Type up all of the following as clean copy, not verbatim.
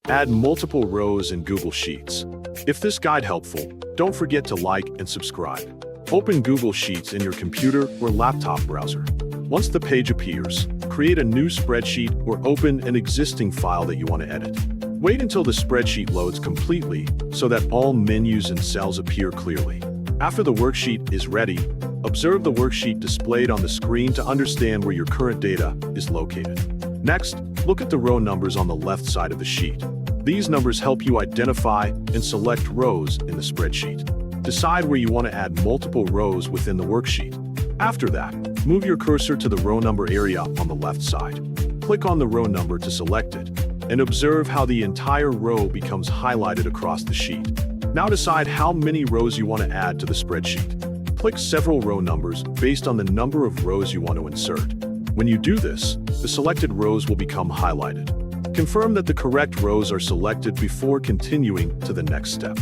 Add multiple rows in Google Sheets. If this guide helpful, don't forget to like and subscribe. Open Google Sheets in your computer or laptop browser. Once the page appears, create a new spreadsheet or open an existing file that you want to edit. Wait until the spreadsheet loads completely so that all menus and cells appear clearly. After the worksheet is ready, observe the worksheet displayed on the screen to understand where your current data is located. Next, look at the row numbers on the left side of the sheet. These numbers help you identify and select rows in the spreadsheet. Decide where you want to add multiple rows within the worksheet. After that, move your cursor to the row number area on the left side. Click on the row number to select it, and observe how the entire row becomes highlighted across the sheet. Now decide how many rows you want to add to the spreadsheet. Click several row numbers based on the number of rows you want to insert. When you do this, the selected rows will become highlighted. Confirm that the correct rows are selected before continuing to the next step.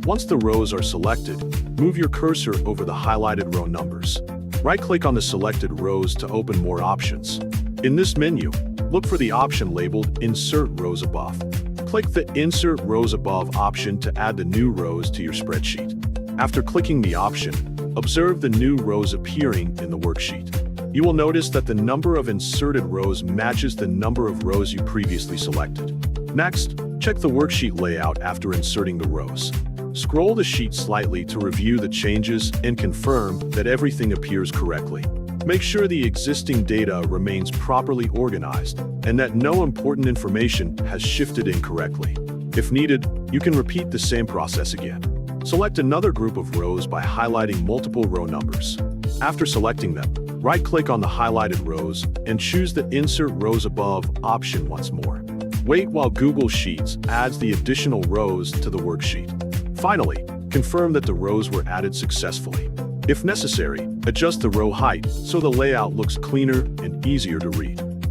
Once the rows are selected, move your cursor over the highlighted row numbers. Right-click on the selected rows to open more options. In this menu, look for the option labeled Insert Rows Above. Click the Insert Rows Above option to add the new rows to your spreadsheet. After clicking the option, observe the new rows appearing in the worksheet. You will notice that the number of inserted rows matches the number of rows you previously selected. Next, check the worksheet layout after inserting the rows. Scroll the sheet slightly to review the changes and confirm that everything appears correctly. Make sure the existing data remains properly organized and that no important information has shifted incorrectly. If needed, you can repeat the same process again. Select another group of rows by highlighting multiple row numbers. After selecting them, right-click on the highlighted rows and choose the Insert Rows Above option once more. Wait while Google Sheets adds the additional rows to the worksheet. Finally, confirm that the rows were added successfully. If necessary, adjust the row height so the layout looks cleaner and easier to read.